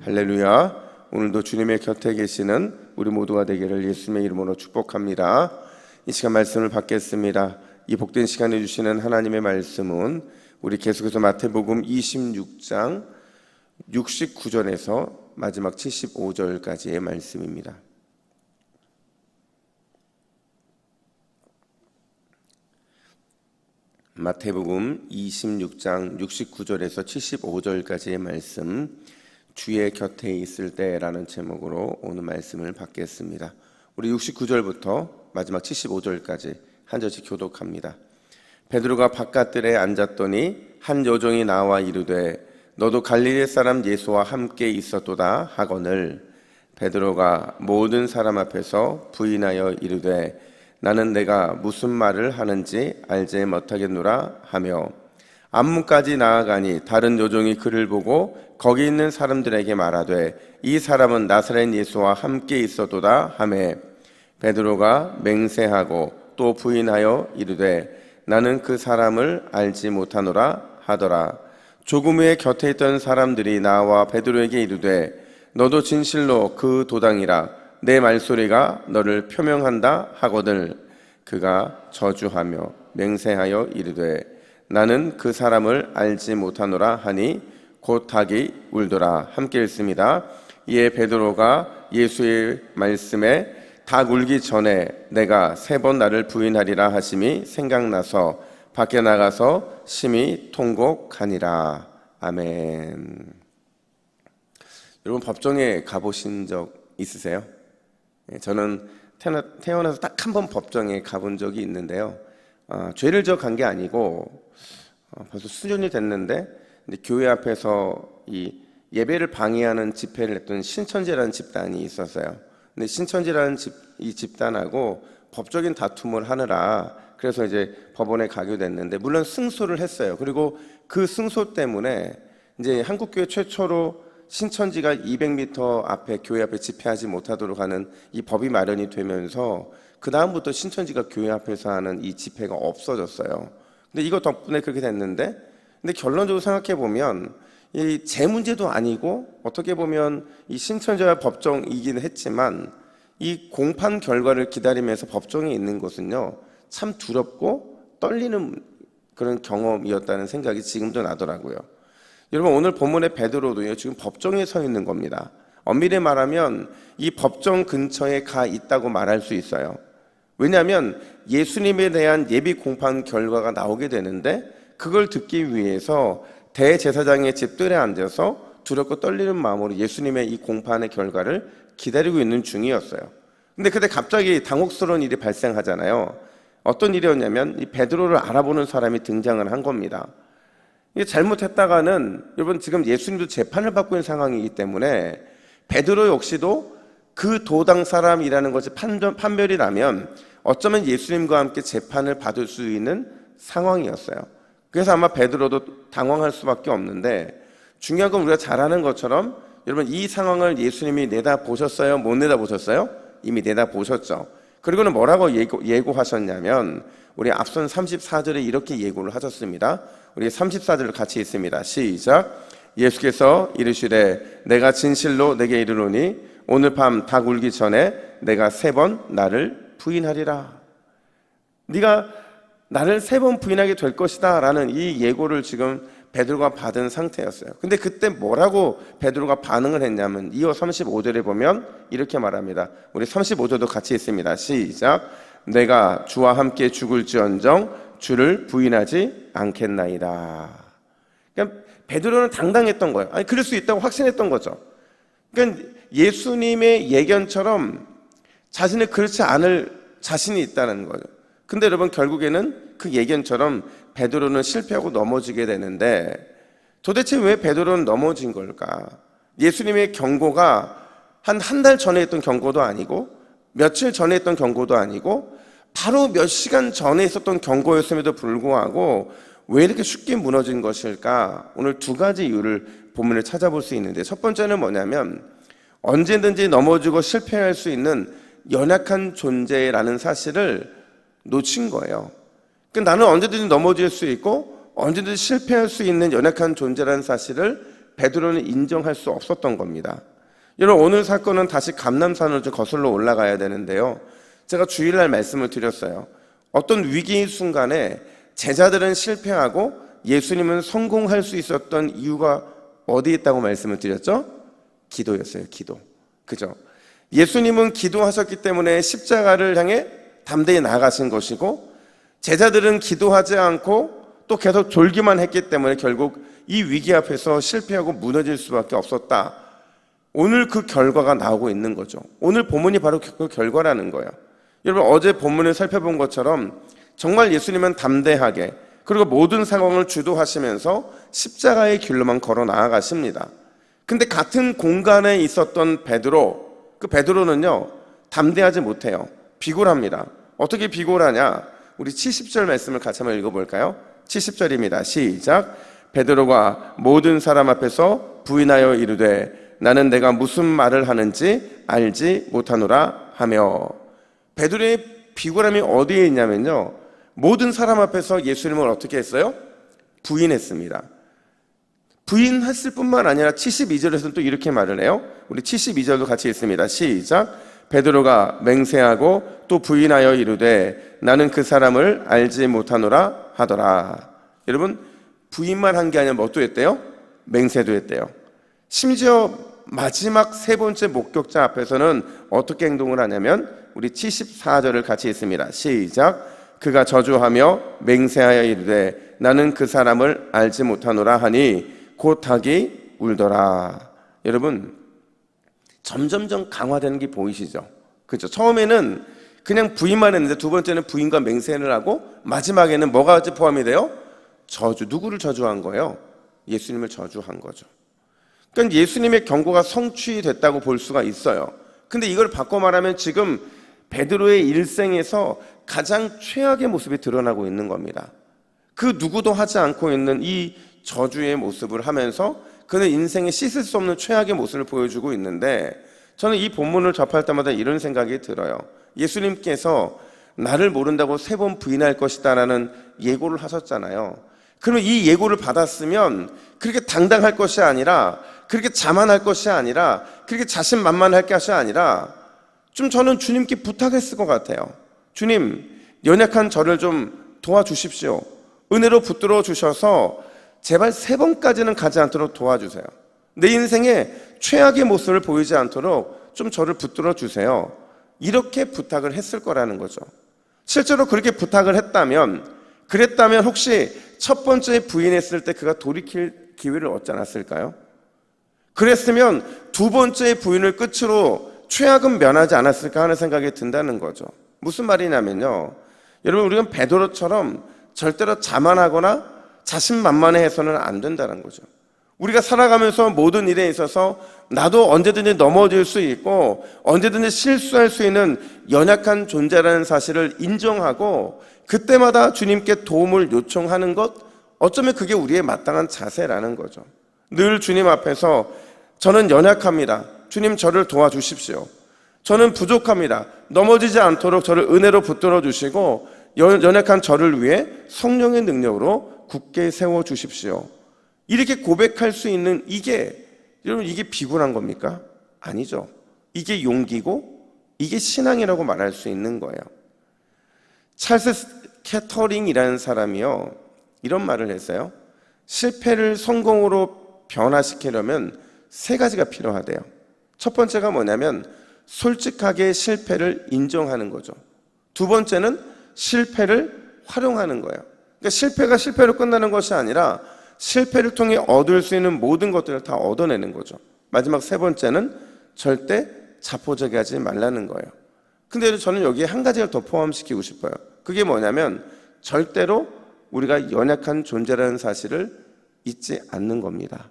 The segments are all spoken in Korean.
할렐루야. 오늘도 주님의 곁에 계시는 우리 모두가 되기를 예수님의 이름으로 축복합니다. 이 시간 말씀을 받겠습니다. 이 복된 시간에 주시는 하나님의 말씀은 우리 계속해서 마태복음 26장 69절에서 마지막 75절까지의 말씀입니다. 마태복음 26장 69절에서 75절까지의 말씀, 주의 곁에 있을 때라는 제목으로 오늘 말씀을 받겠습니다. 우리 69절부터 마지막 75절까지 한 절씩 교독합니다. 베드로가 바깥들에 앉았더니 한 여종이 나와 이르되 너도 갈릴리 사람 예수와 함께 있었도다 하거늘 베드로가 모든 사람 앞에서 부인하여 이르되 나는 내가 무슨 말을 하는지 알지 못하겠노라 하며 앞문까지 나아가니 다른 여종이 그를 보고 거기 있는 사람들에게 말하되 이 사람은 나사렛 예수와 함께 있었도다 하매 베드로가 맹세하고 또 부인하여 이르되 나는 그 사람을 알지 못하노라 하더라. 조금 후에 곁에 있던 사람들이 나와 베드로에게 이르되 너도 진실로 그 도당이라 내 말소리가 너를 표명한다 하거늘 그가 저주하며 맹세하여 이르되 나는 그 사람을 알지 못하노라 하니 곧 닭이 울더라. 함께 읽습니다. 이에 베드로가 예수의 말씀에 닭 울기 전에 내가 3번 나를 부인하리라 하심이 생각나서 밖에 나가서 심히 통곡하니라. 아멘. 여러분 법정에 가보신 적 있으세요? 저는 태어나서 딱 한 번 법정에 가본 적이 있는데요. 죄를 져간 게 아니고 벌써 수년이 됐는데 교회 앞에서 이 예배를 방해하는 집회를 했던 신천지라는 집단이 있었어요. 근데 신천지라는 이 집단하고 법적인 다툼을 하느라 그래서 이제 법원에 가게 됐는데 물론 승소를 했어요. 그리고 그 승소 때문에 이제 한국교회 최초로 신천지가 200m 앞에 교회 앞에 집회하지 못하도록 하는 이 법이 마련이 되면서 그 다음부터 신천지가 교회 앞에서 하는 이 집회가 없어졌어요. 근데 이거 덕분에 그렇게 됐는데, 근데 결론적으로 생각해 보면 이 제 문제도 아니고 어떻게 보면 이 신천지와 법정이긴 했지만 이 공판 결과를 기다리면서 법정에 있는 것은요 참 두렵고 떨리는 그런 경험이었다는 생각이 지금도 나더라고요. 여러분 오늘 본문의 베드로도요 지금 법정에 서 있는 겁니다. 엄밀히 말하면 이 법정 근처에 가 있다고 말할 수 있어요. 왜냐하면 예수님에 대한 예비 공판 결과가 나오게 되는데 그걸 듣기 위해서 대제사장의 집들에 앉아서 두렵고 떨리는 마음으로 예수님의 이 공판의 결과를 기다리고 있는 중이었어요. 근데 그때 갑자기 당혹스러운 일이 발생하잖아요. 어떤 일이었냐면 이 베드로를 알아보는 사람이 등장을 한 겁니다. 이게 잘못했다가는 여러분 지금 예수님도 재판을 받고 있는 상황이기 때문에 베드로 역시도 그 도당 사람이라는 것이 판별이 나면 어쩌면 예수님과 함께 재판을 받을 수 있는 상황이었어요. 그래서 아마 베드로도 당황할 수밖에 없는데 중요한 건 우리가 잘 아는 것처럼 여러분 이 상황을 예수님이 내다보셨어요? 못 내다보셨어요? 이미 내다보셨죠. 그리고는 뭐라고 예고하셨냐면 우리 앞선 34절에 이렇게 예고를 하셨습니다. 우리 34절 같이 있습니다. 시작. 예수께서 이르시되 내가 진실로 내게 이르노니 오늘 밤 닭 울기 전에 내가 3번 나를 부인하리라. 네가 나를 3번 부인하게 될 것이다 라는 이 예고를 지금 베드로가 받은 상태였어요. 근데 그때 뭐라고 베드로가 반응을 했냐면 이어 35절에 보면 이렇게 말합니다. 우리 35절도 같이 있습니다. 시작. 내가 주와 함께 죽을지언정 주를 부인하지 않겠나이다. 그러니까 베드로는 당당했던 거예요. 아니 그럴 수 있다고 확신했던 거죠. 그러니까 예수님의 예견처럼 자신을 그렇지 않을 자신이 있다는 거죠. 근데 여러분 결국에는 그 예견처럼 베드로는 실패하고 넘어지게 되는데 도대체 왜 베드로는 넘어진 걸까? 예수님의 경고가 한 달 전에 했던 경고도 아니고 며칠 전에 했던 경고도 아니고 바로 몇 시간 전에 있었던 경고였음에도 불구하고 왜 이렇게 쉽게 무너진 것일까? 오늘 2가지 이유를 본문을 찾아볼 수 있는데 첫 번째는 뭐냐면 언제든지 넘어지고 실패할 수 있는 연약한 존재라는 사실을 놓친 거예요. 그러니까 나는 언제든지 넘어질 수 있고 언제든지 실패할 수 있는 연약한 존재라는 사실을 베드로는 인정할 수 없었던 겁니다. 여러분, 오늘 사건은 다시 감람산으로 좀 거슬러 올라가야 되는데요. 제가 주일날 말씀을 드렸어요. 어떤 위기의 순간에 제자들은 실패하고 예수님은 성공할 수 있었던 이유가 어디에 있다고 말씀을 드렸죠? 기도였어요. 기도. 그죠? 예수님은 기도하셨기 때문에 십자가를 향해 담대히 나아가신 것이고, 제자들은 기도하지 않고 또 계속 졸기만 했기 때문에 결국 이 위기 앞에서 실패하고 무너질 수밖에 없었다. 오늘 그 결과가 나오고 있는 거죠. 오늘 본문이 바로 그 결과라는 거예요. 여러분, 어제 본문을 살펴본 것처럼 정말 예수님은 담대하게, 그리고 모든 상황을 주도하시면서 십자가의 길로만 걸어 나아가십니다. 근데 같은 공간에 있었던 베드로, 그 베드로는요 담대하지 못해요. 비굴합니다. 어떻게 비굴하냐? 우리 70절 말씀을 같이 한번 읽어볼까요? 70절입니다. 시작. 베드로가 모든 사람 앞에서 부인하여 이르되 나는 내가 무슨 말을 하는지 알지 못하노라 하며. 베드로의 비굴함이 어디에 있냐면요, 모든 사람 앞에서 예수님을 어떻게 했어요? 부인했습니다. 부인했을 뿐만 아니라 72절에서는 또 이렇게 말을 해요. 우리 72절도 같이 읽습니다. 시작. 베드로가 맹세하고 또 부인하여 이르되 나는 그 사람을 알지 못하노라 하더라. 여러분, 부인만 한 게 아니라 뭣도 했대요? 맹세도 했대요. 심지어 마지막 세 번째 목격자 앞에서는 어떻게 행동을 하냐면 우리 74절을 같이 읽습니다. 시작. 그가 저주하며 맹세하여 이르되 나는 그 사람을 알지 못하노라 하니 곧 닭이 울더라. 여러분, 점점점 강화되는 게 보이시죠? 그렇죠? 처음에는 그냥 부인만 했는데 두 번째는 부인과 맹세를 하고 마지막에는 뭐가 포함이 돼요? 저주. 누구를 저주한 거예요? 예수님을 저주한 거죠. 그러니까 예수님의 경고가 성취됐다고 볼 수가 있어요. 근데 이걸 바꿔 말하면 지금 베드로의 일생에서 가장 최악의 모습이 드러나고 있는 겁니다. 그 누구도 하지 않고 있는 이 저주의 모습을 하면서 그는 인생에 씻을 수 없는 최악의 모습을 보여주고 있는데, 저는 이 본문을 접할 때마다 이런 생각이 들어요. 예수님께서 나를 모른다고 3번 부인할 것이다 라는 예고를 하셨잖아요. 그러면 이 예고를 받았으면 그렇게 당당할 것이 아니라, 그렇게 자만할 것이 아니라, 그렇게 자신만만할 것이 아니라 좀 저는 주님께 부탁했을 것 같아요. 주님, 연약한 저를 좀 도와주십시오. 은혜로 붙들어 주셔서 제발 3번까지는 가지 않도록 도와주세요. 내 인생에 최악의 모습을 보이지 않도록 좀 저를 붙들어 주세요. 이렇게 부탁을 했을 거라는 거죠. 실제로 그렇게 부탁을 그랬다면 혹시 첫 번째 부인했을 때 그가 돌이킬 기회를 얻지 않았을까요? 그랬으면 두 번째 부인을 끝으로 최악은 면하지 않았을까 하는 생각이 든다는 거죠. 무슨 말이냐면요, 여러분, 우리는 베드로처럼 절대로 자만하거나 자신만만해서는 안 된다는 거죠. 우리가 살아가면서 모든 일에 있어서 나도 언제든지 넘어질 수 있고 언제든지 실수할 수 있는 연약한 존재라는 사실을 인정하고 그때마다 주님께 도움을 요청하는 것, 어쩌면 그게 우리의 마땅한 자세라는 거죠. 늘 주님 앞에서 저는 연약합니다. 주님, 저를 도와주십시오. 저는 부족합니다. 넘어지지 않도록 저를 은혜로 붙들어 주시고 연약한 저를 위해 성령의 능력으로 굳게 세워주십시오. 이렇게 고백할 수 있는 여러분, 이게 비굴한 겁니까? 아니죠. 이게 용기고 이게 신앙이라고 말할 수 있는 거예요. 찰스 캐터링이라는 사람이요, 이런 말을 했어요. 실패를 성공으로 변화시키려면 3가지가 필요하대요. 첫 번째가 뭐냐면 솔직하게 실패를 인정하는 거죠. 두 번째는 실패를 활용하는 거예요. 그러니까 실패가 실패로 끝나는 것이 아니라 실패를 통해 얻을 수 있는 모든 것들을 다 얻어내는 거죠. 마지막 3번째는 절대 자포자기하지 말라는 거예요. 근데 저는 여기에 한 가지를 더 포함시키고 싶어요. 그게 뭐냐면 절대로 우리가 연약한 존재라는 사실을 잊지 않는 겁니다.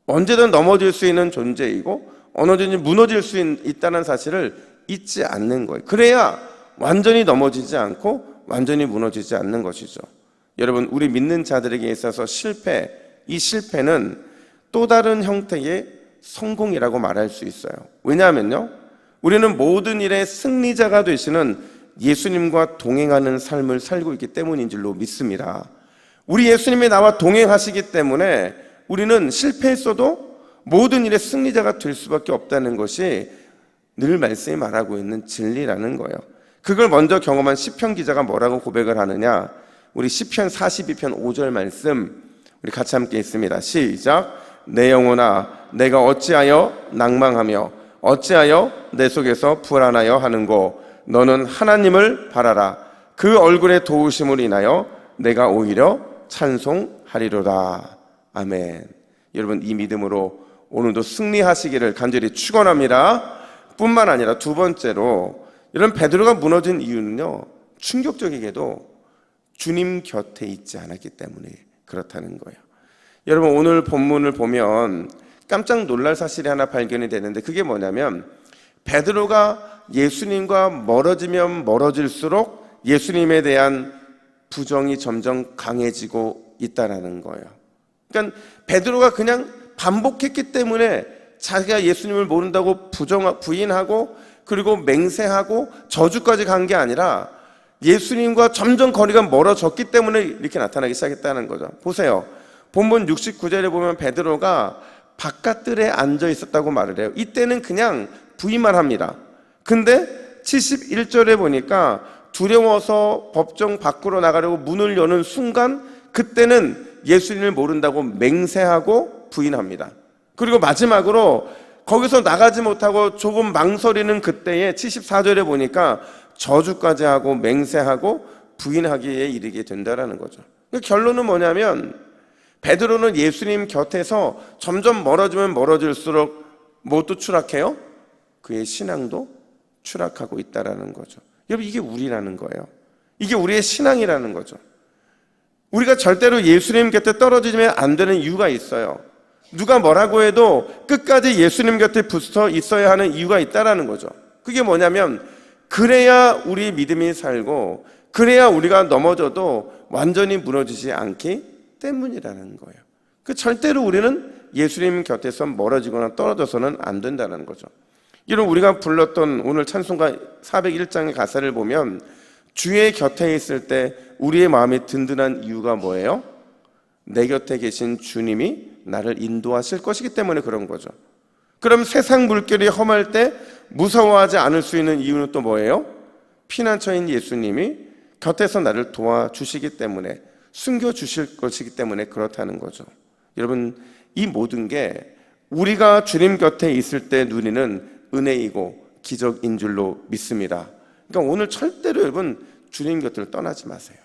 언제든 넘어질 수 있는 존재이고 언제든지 무너질 수 있다는 사실을 잊지 않는 거예요. 그래야 완전히 넘어지지 않고 완전히 무너지지 않는 것이죠. 여러분, 우리 믿는 자들에게 있어서 이 실패는 또 다른 형태의 성공이라고 말할 수 있어요. 왜냐하면요, 우리는 모든 일의 승리자가 되시는 예수님과 동행하는 삶을 살고 있기 때문인 줄로 믿습니다. 우리 예수님이 나와 동행하시기 때문에 우리는 실패했어도 모든 일의 승리자가 될 수밖에 없다는 것이 늘 말씀이 말하고 있는 진리라는 거예요. 그걸 먼저 경험한 시편 기자가 뭐라고 고백을 하느냐, 우리 시편 42편 5절 말씀 우리 같이 함께 있습니다. 시작. 내 영혼아 내가 어찌하여 낭망하며 어찌하여 내 속에서 불안하여 하는고, 너는 하나님을 바라라. 그 얼굴의 도우심을 인하여 내가 오히려 찬송하리로다. 아멘. 여러분, 이 믿음으로 오늘도 승리하시기를 간절히 축원합니다. 뿐만 아니라 두 번째로, 이런 베드로가 무너진 이유는요, 충격적이게도 주님 곁에 있지 않았기 때문에 그렇다는 거예요. 여러분, 오늘 본문을 보면 깜짝 놀랄 사실이 하나 발견이 되는데, 그게 뭐냐면 베드로가 예수님과 멀어지면 멀어질수록 예수님에 대한 부정이 점점 강해지고 있다는 거예요. 그러니까 베드로가 그냥 반복했기 때문에 자기가 예수님을 모른다고 부인하고 그리고 맹세하고 저주까지 간 게 아니라 예수님과 점점 거리가 멀어졌기 때문에 이렇게 나타나기 시작했다는 거죠. 보세요. 본문 69절에 보면 베드로가 바깥들에 앉아 있었다고 말을 해요. 이때는 그냥 부인만 합니다. 근데 71절에 보니까 두려워서 법정 밖으로 나가려고 문을 여는 순간, 그때는 예수님을 모른다고 맹세하고 부인합니다. 그리고 마지막으로 거기서 나가지 못하고 조금 망설이는 그때에 74절에 보니까 저주까지 하고 맹세하고 부인하기에 이르게 된다는 거죠. 결론은 뭐냐면 베드로는 예수님 곁에서 점점 멀어지면 멀어질수록 무엇도 추락해요? 그의 신앙도 추락하고 있다는 거죠. 여러분, 이게 우리라는 거예요. 이게 우리의 신앙이라는 거죠. 우리가 절대로 예수님 곁에 떨어지면 안 되는 이유가 있어요. 누가 뭐라고 해도 끝까지 예수님 곁에 붙어 있어야 하는 이유가 있다는 거죠. 그게 뭐냐면, 그래야 우리 믿음이 살고 그래야 우리가 넘어져도 완전히 무너지지 않기 때문이라는 거예요. 절대로 우리는 예수님 곁에서 멀어지거나 떨어져서는 안 된다는 거죠. 이런 우리가 불렀던 오늘 찬송가 401장의 가사를 보면 주의 곁에 있을 때 우리의 마음이 든든한 이유가 뭐예요? 내 곁에 계신 주님이 나를 인도하실 것이기 때문에 그런 거죠. 그럼 세상 물결이 험할 때 무서워하지 않을 수 있는 이유는 또 뭐예요? 피난처인 예수님이 곁에서 나를 도와주시기 때문에, 숨겨주실 것이기 때문에 그렇다는 거죠. 여러분, 이 모든 게 우리가 주님 곁에 있을 때 누리는 은혜이고 기적인 줄로 믿습니다. 그러니까 오늘 절대로 여러분 주님 곁을 떠나지 마세요.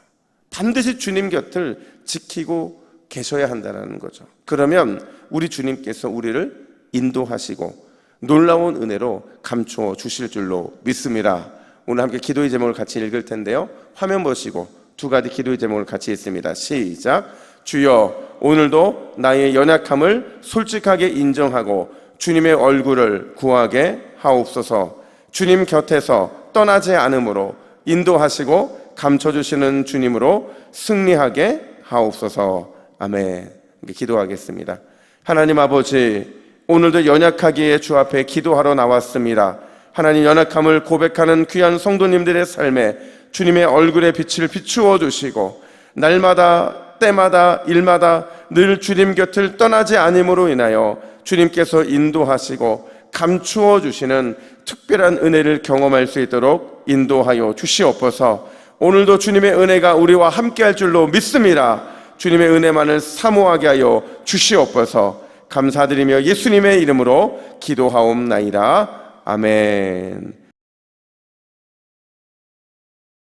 반드시 주님 곁을 지키고 계셔야 한다는 거죠. 그러면 우리 주님께서 우리를 인도하시고 놀라운 은혜로 감추어 주실 줄로 믿습니다. 오늘 함께 기도의 제목을 같이 읽을 텐데요, 화면 보시고 두 가지 기도의 제목을 같이 읽습니다. 시작. 주여, 오늘도 나의 연약함을 솔직하게 인정하고 주님의 얼굴을 구하게 하옵소서. 주님 곁에서 떠나지 않음으로 인도하시고 감춰주시는 주님으로 승리하게 하옵소서. 아멘. 기도하겠습니다. 하나님 아버지, 오늘도 연약하기에 주 앞에 기도하러 나왔습니다. 하나님, 연약함을 고백하는 귀한 성도님들의 삶에 주님의 얼굴의 빛을 비추어 주시고 날마다 때마다 일마다 늘 주님 곁을 떠나지 않음으로 인하여 주님께서 인도하시고 감추어 주시는 특별한 은혜를 경험할 수 있도록 인도하여 주시옵소서. 오늘도 주님의 은혜가 우리와 함께할 줄로 믿습니다. 주님의 은혜만을 사모하게 하여 주시옵소서. 감사드리며 예수님의 이름으로 기도하옵나이다. 아멘.